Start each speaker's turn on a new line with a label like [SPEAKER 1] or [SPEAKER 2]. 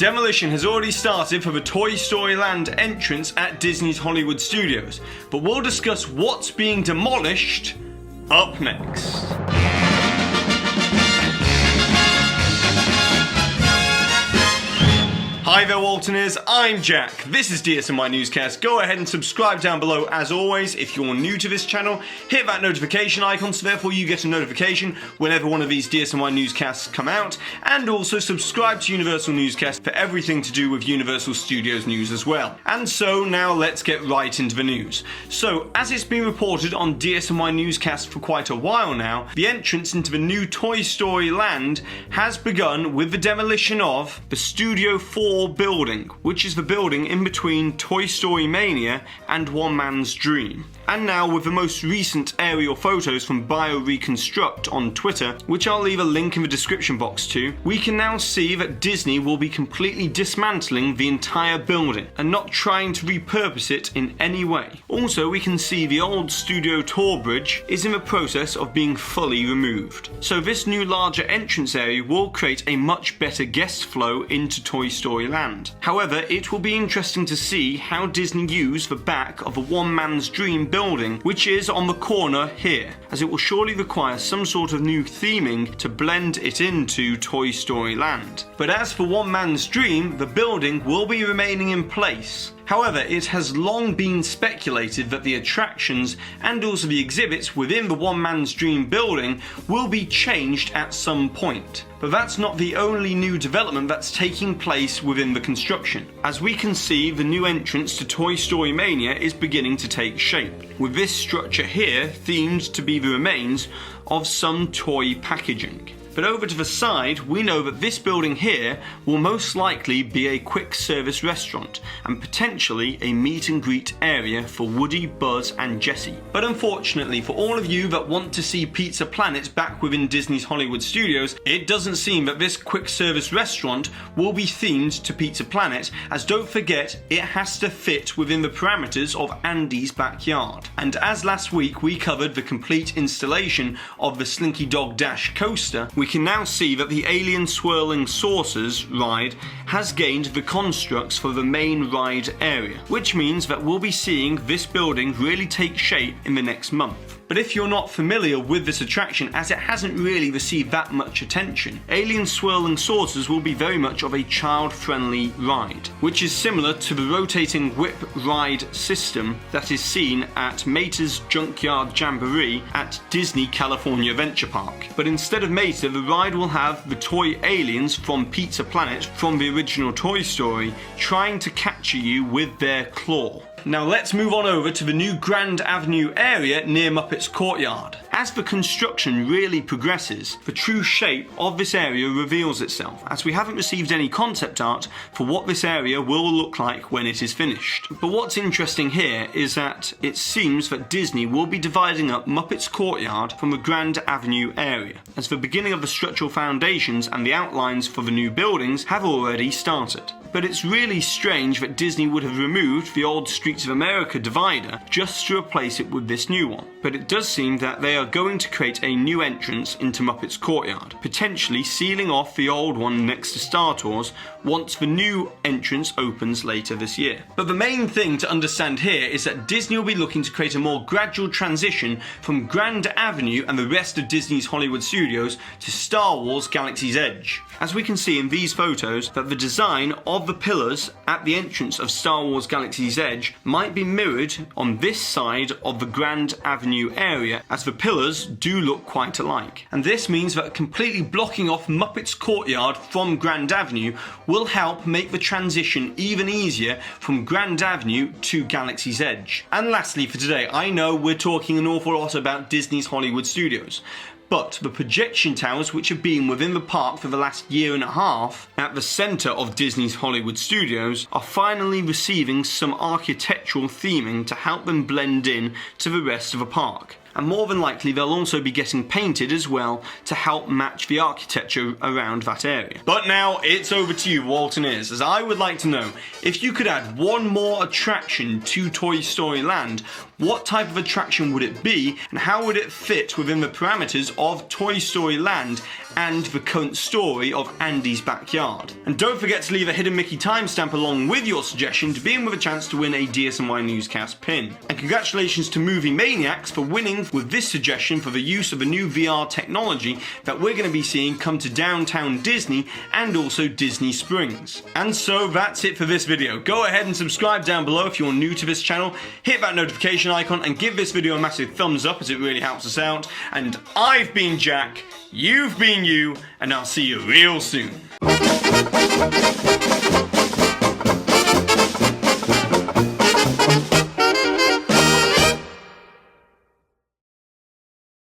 [SPEAKER 1] Demolition has already started for the Toy Story Land entrance at Disney's Hollywood Studios, but we'll discuss what's being demolished up next. Hi there Waltoners, I'm Jack. This is DSNY Newscast. Go ahead and subscribe down below as always. If you're new to this channel, hit that notification icon so therefore you get a notification whenever one of these DSNY newscasts come out, and also subscribe to Universal Newscast for everything to do with Universal Studios news as well. And so now let's get right into the news. So as it's been reported on DSNY Newscast for quite a while now, the entrance into the new Toy Story Land has begun with the demolition of the Studio 4 building, which is the building in between Toy Story Mania and One Man's Dream. And now with the most recent aerial photos from BioReconstruct on Twitter, which I'll leave a link in the description box to, we can now see that Disney will be completely dismantling the entire building and not trying to repurpose it in any way. Also, we can see the old studio tour bridge is in the process of being fully removed. So this new larger entrance area will create a much better guest flow into Toy Story Land. However, it will be interesting to see how Disney use the back of a One Man's Dream building, which is on the corner here, as it will surely require some sort of new theming to blend it into Toy Story Land. But as for One Man's Dream, the building will be remaining in place. However, it has long been speculated that the attractions and also the exhibits within the One Man's Dream building will be changed at some point. But that's not the only new development that's taking place within the construction. As we can see, the new entrance to Toy Story Mania is beginning to take shape, with this structure here themed to be the remains of some toy packaging. But over to the side, we know that this building here will most likely be a quick service restaurant and potentially a meet and greet area for Woody, Buzz and Jessie. But unfortunately for all of you that want to see Pizza Planet back within Disney's Hollywood Studios, it doesn't seem that this quick service restaurant will be themed to Pizza Planet, as don't forget it has to fit within the parameters of Andy's backyard. And as last week we covered the complete installation of the Slinky Dog Dash coaster, we can now see that the Alien Swirling Saucers ride has gained the constructs for the main ride area, which means that we'll be seeing this building really take shape in the next month. But if you're not familiar with this attraction, as it hasn't really received that much attention, Alien Swirling Saucers will be very much of a child-friendly ride, which is similar to the rotating whip ride system that is seen at Mater's Junkyard Jamboree at Disney California Adventure Park. But instead of Mater, the ride will have the toy aliens from Pizza Planet from the original Toy Story trying to capture you with their claw. Now let's move on over to the new Grand Avenue area near Muppets Courtyard. As the construction really progresses, the true shape of this area reveals itself, as we haven't received any concept art for what this area will look like when it is finished. But what's interesting here is that it seems that Disney will be dividing up Muppets Courtyard from the Grand Avenue area, as the beginning of the structural foundations and the outlines for the new buildings have already started. But it's really strange that Disney would have removed the old Streets of America divider just to replace it with this new one. But it does seem that they are going to create a new entrance into Muppets Courtyard, potentially sealing off the old one next to Star Tours once the new entrance opens later this year. But the main thing to understand here is that Disney will be looking to create a more gradual transition from Grand Avenue and the rest of Disney's Hollywood Studios to Star Wars Galaxy's Edge. As we can see in these photos, that the design of the pillars at the entrance of Star Wars Galaxy's Edge might be mirrored on this side of the Grand Avenue area, as the pillars do look quite alike. And this means that completely blocking off Muppets Courtyard from Grand Avenue will help make the transition even easier from Grand Avenue to Galaxy's Edge. And lastly for today, I know we're talking an awful lot about Disney's Hollywood Studios, but the projection towers which have been within the park for the last year and a half at the centre of Disney's Hollywood Studios are finally receiving some architectural theming to help them blend in to the rest of the park. And more than likely they'll also be getting painted as well to help match the architecture around that area. But now it's over to you, Walton is, as I would like to know, if you could add one more attraction to Toy Story Land, what type of attraction would it be, and how would it fit within the parameters of Toy Story Land and the current story of Andy's backyard? And don't forget to leave a hidden Mickey timestamp along with your suggestion to be in with a chance to win a DSNY Newscast pin. And congratulations to Movie Maniacs for winning with this suggestion for the use of the new VR technology that we're going to be seeing come to downtown Disney and also Disney Springs. And so that's it for this video. Go ahead and subscribe down below if you're new to this channel, hit that notification icon and give this video a massive thumbs up as it really helps us out. And I've been Jack, you've been you, and I'll see you real soon.